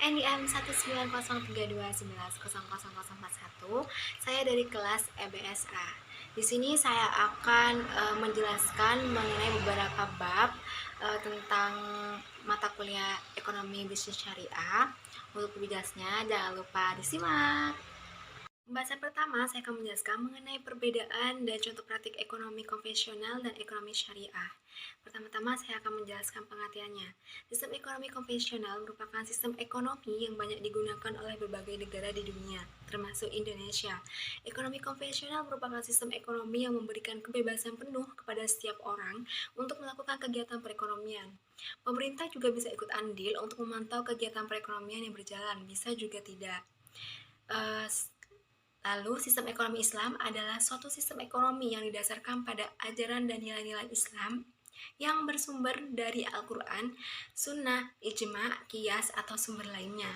NIM 1903211000041. Saya dari kelas EBSA. Di sini saya akan menjelaskan mengenai beberapa bab tentang mata kuliah ekonomi bisnis syariah. Untuk lebih jangan lupa disimak. Pembahasan pertama, saya akan menjelaskan mengenai perbedaan dan contoh praktik ekonomi konvensional dan ekonomi syariah. Pertama-tama, saya akan menjelaskan pengertiannya. Sistem ekonomi konvensional merupakan sistem ekonomi yang banyak digunakan oleh berbagai negara di dunia, termasuk Indonesia. Ekonomi konvensional merupakan sistem ekonomi yang memberikan kebebasan penuh kepada setiap orang untuk melakukan kegiatan perekonomian. Pemerintah juga bisa ikut andil untuk memantau kegiatan perekonomian yang berjalan, bisa juga tidak. Lalu, sistem ekonomi Islam adalah suatu sistem ekonomi yang didasarkan pada ajaran dan nilai-nilai Islam yang bersumber dari Al-Quran, Sunnah, Ijma, Qiyas, atau sumber lainnya.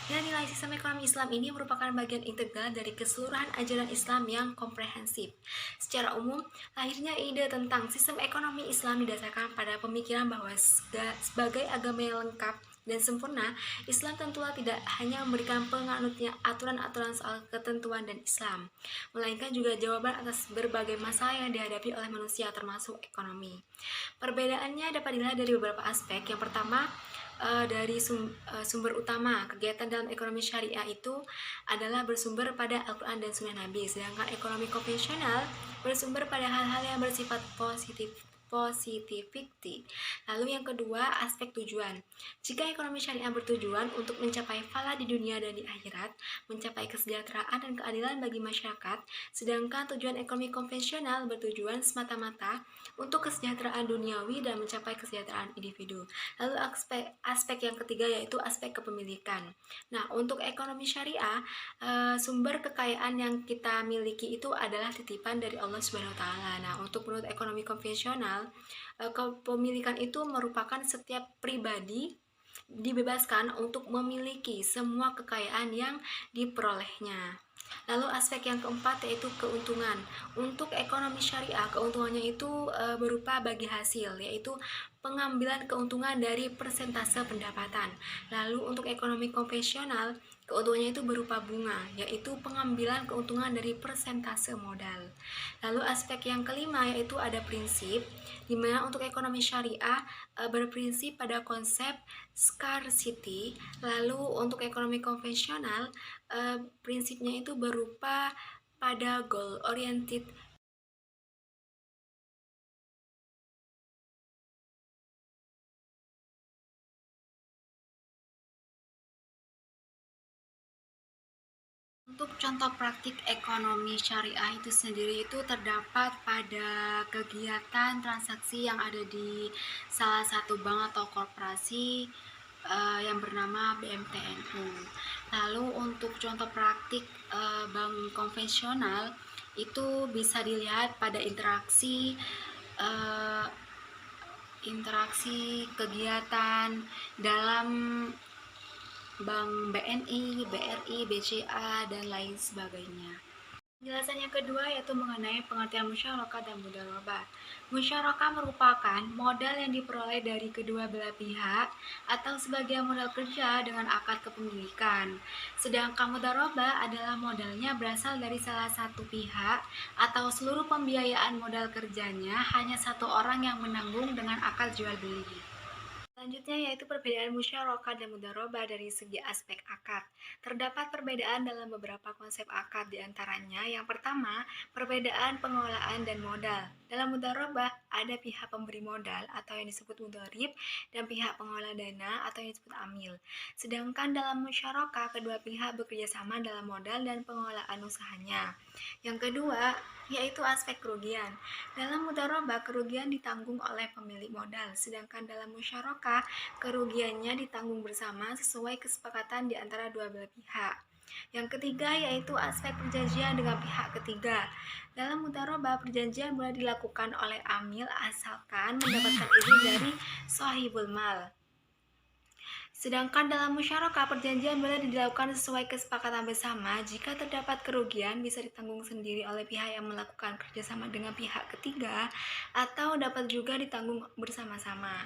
Nilai-nilai sistem ekonomi Islam ini merupakan bagian integral dari keseluruhan ajaran Islam yang komprehensif. Secara umum, lahirnya ide tentang sistem ekonomi Islam didasarkan pada pemikiran bahwa sebagai agama yang lengkap dan sempurna, Islam tentulah tidak hanya memberikan penganutnya aturan-aturan soal ketentuan dan Islam, melainkan juga jawaban atas berbagai masalah yang dihadapi oleh manusia termasuk ekonomi. Perbedaannya dapat dilihat dari beberapa aspek. Yang pertama, dari sumber utama kegiatan dalam ekonomi syariah itu adalah bersumber pada Al-Quran dan Sunnah Nabi, sedangkan ekonomi konvensional bersumber pada hal-hal yang bersifat positivity. Lalu yang kedua, aspek tujuan. Jika ekonomi syariah bertujuan untuk mencapai falah di dunia dan di akhirat, mencapai kesejahteraan dan keadilan bagi masyarakat, sedangkan tujuan ekonomi konvensional bertujuan semata-mata untuk kesejahteraan duniawi dan mencapai kesejahteraan individu. Lalu aspek yang ketiga yaitu aspek kepemilikan. Nah, untuk ekonomi syariah, sumber kekayaan yang kita miliki itu adalah titipan dari Allah Subhanahu wa taala. Nah, untuk menurut ekonomi konvensional, kepemilikan itu merupakan setiap pribadi dibebaskan untuk memiliki semua kekayaan yang diperolehnya. Lalu aspek yang keempat yaitu keuntungan. Untuk ekonomi syariah, keuntungannya itu berupa bagi hasil, yaitu pengambilan keuntungan dari persentase pendapatan. Lalu untuk ekonomi konvensional, keuntungannya itu berupa bunga, yaitu pengambilan keuntungan dari persentase modal. Lalu aspek yang kelima yaitu ada prinsip, di mana untuk ekonomi syariah berprinsip pada konsep scarcity. Lalu untuk ekonomi konvensional, prinsipnya itu berupa pada goal oriented. Untuk contoh praktik ekonomi syariah itu sendiri itu terdapat pada kegiatan transaksi yang ada di salah satu bank atau korporasi yang bernama BMTNU. Lalu untuk contoh praktik bank konvensional itu bisa dilihat pada interaksi kegiatan dalam Bank BNI, BRI, BCA, dan lain sebagainya. Penjelasan yang kedua yaitu mengenai pengertian musyarakah dan mudharabah. Musyarakah merupakan modal yang diperoleh dari kedua belah pihak atau sebagai modal kerja dengan akad kepemilikan. Sedangkan mudharabah adalah modalnya berasal dari salah satu pihak atau seluruh pembiayaan modal kerjanya hanya satu orang yang menanggung dengan akad jual beli. Selanjutnya yaitu perbedaan musyarakah dan mudharabah dari segi aspek akad. Terdapat perbedaan dalam beberapa konsep akad, diantaranya yang pertama, perbedaan pengelolaan dan modal. Dalam mudharabah ada pihak pemberi modal atau yang disebut mudharib dan pihak pengelola dana atau yang disebut amil. Sedangkan dalam musyarakah kedua pihak bekerja sama dalam modal dan pengelolaan usahanya. Yang kedua yaitu aspek kerugian. Dalam mudharabah kerugian ditanggung oleh pemilik modal, sedangkan dalam musyarakah kerugiannya ditanggung bersama sesuai kesepakatan di antara dua belah pihak. Yang ketiga yaitu aspek perjanjian dengan pihak ketiga. Dalam mudharabah perjanjian boleh dilakukan oleh amil asalkan mendapatkan izin dari sahibul mal. Sedangkan dalam musyarakah perjanjian boleh dilakukan sesuai kesepakatan bersama. Jika terdapat kerugian bisa ditanggung sendiri oleh pihak yang melakukan kerjasama dengan pihak ketiga atau dapat juga ditanggung bersama-sama.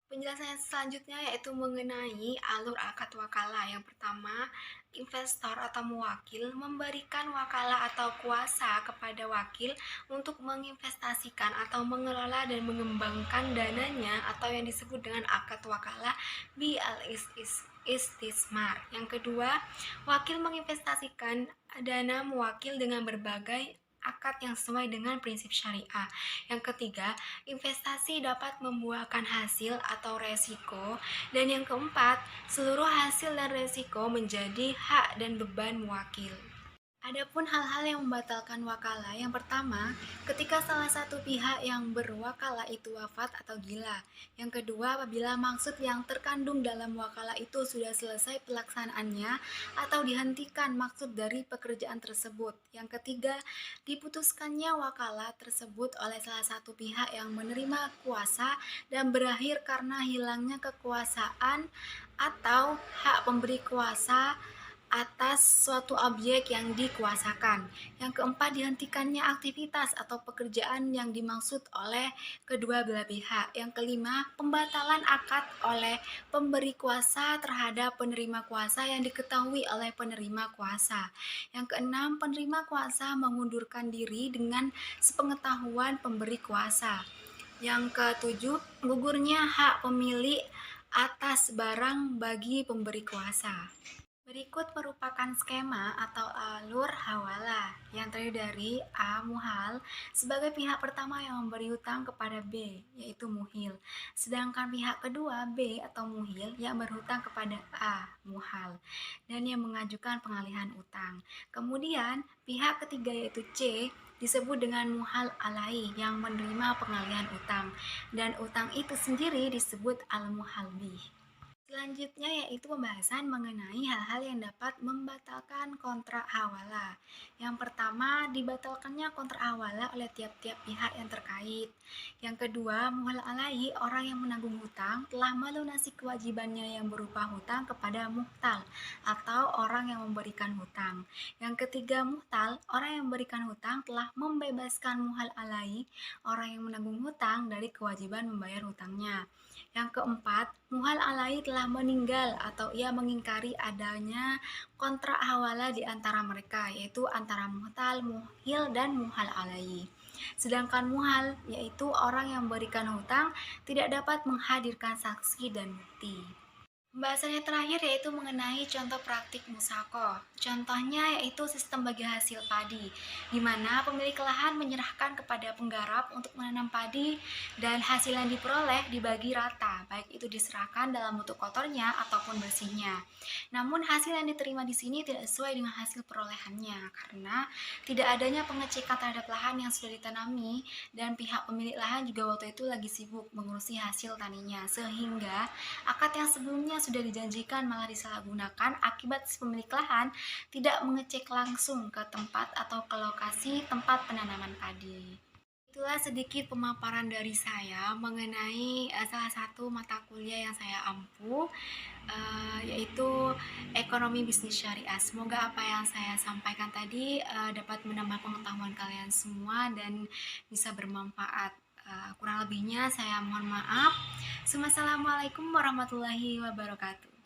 Penjelasan yang selanjutnya yaitu mengenai alur akad wakalah. Yang pertama, investor atau mewakil memberikan wakalah atau kuasa kepada wakil untuk menginvestasikan atau mengelola dan mengembangkan dananya atau yang disebut dengan akad wakalah bil istismar. Yang kedua, wakil menginvestasikan dana mewakil dengan berbagai akad yang sesuai dengan prinsip syariah. Yang ketiga, investasi dapat membuahkan hasil atau resiko. Dan yang keempat, seluruh hasil dan resiko menjadi hak dan beban mewakil. Adapun hal-hal yang membatalkan wakalah, yang pertama, ketika salah satu pihak yang berwakalah itu wafat atau gila. Yang kedua, apabila maksud yang terkandung dalam wakalah itu sudah selesai pelaksanaannya atau dihentikan maksud dari pekerjaan tersebut. Yang ketiga, diputuskannya wakalah tersebut oleh salah satu pihak yang menerima kuasa dan berakhir karena hilangnya kekuasaan atau hak pemberi kuasa atas suatu objek yang dikuasakan. Yang keempat, dihentikannya aktivitas atau pekerjaan yang dimaksud oleh kedua belah pihak. Yang kelima, pembatalan akad oleh pemberi kuasa terhadap penerima kuasa yang diketahui oleh penerima kuasa. Yang keenam, penerima kuasa mengundurkan diri dengan sepengetahuan pemberi kuasa. Yang ketujuh, gugurnya hak pemilik atas barang bagi pemberi kuasa. Berikut merupakan skema atau alur hawalah yang terdiri dari A. Muhal sebagai pihak pertama yang memberi hutang kepada B, yaitu muhil. Sedangkan pihak kedua B atau muhil yang berhutang kepada A, muhal, dan yang mengajukan pengalihan utang. Kemudian pihak ketiga yaitu C disebut dengan muhal alai yang menerima pengalihan utang, dan utang itu sendiri disebut al-muhal bih. Selanjutnya yaitu pembahasan mengenai hal-hal yang dapat membatalkan kontrak hawalah. Yang pertama, dibatalkannya kontrak hawalah oleh tiap-tiap pihak yang terkait. Yang kedua, muhal alai, orang yang menanggung hutang telah melunasi kewajibannya yang berupa hutang kepada muhtal atau orang yang memberikan hutang. Yang ketiga, muhtal, orang yang memberikan hutang telah membebaskan muhal alai, orang yang menanggung hutang dari kewajiban membayar hutangnya. Yang keempat, muhal alai telah meninggal atau ia mengingkari adanya kontrak hawalah di antara mereka, yaitu antara muhtal, muhil, dan muhal alai. Sedangkan muhal, yaitu orang yang memberikan hutang, tidak dapat menghadirkan saksi dan bukti. Pembahasan yang terakhir yaitu mengenai contoh praktik musako. Contohnya yaitu sistem bagi hasil padi, di mana pemilik lahan menyerahkan kepada penggarap untuk menanam padi dan hasil yang diperoleh dibagi rata, baik itu diserahkan dalam bentuk kotornya ataupun bersihnya. Namun hasil yang diterima di sini tidak sesuai dengan hasil perolehannya karena tidak adanya pengecekan terhadap lahan yang sudah ditanami dan pihak pemilik lahan juga waktu itu lagi sibuk mengurusi hasil taninya, sehingga akad yang sebelumnya sudah dijanjikan malah disalahgunakan akibat si pemilik lahan tidak mengecek langsung ke tempat atau ke lokasi tempat penanaman padi. Itulah sedikit pemaparan dari saya mengenai salah satu mata kuliah yang saya ampu, yaitu ekonomi bisnis syariah. Semoga apa yang saya sampaikan tadi dapat menambah pengetahuan kalian semua dan bisa bermanfaat. Kurang lebihnya saya mohon maaf. Assalamualaikum warahmatullahi wabarakatuh.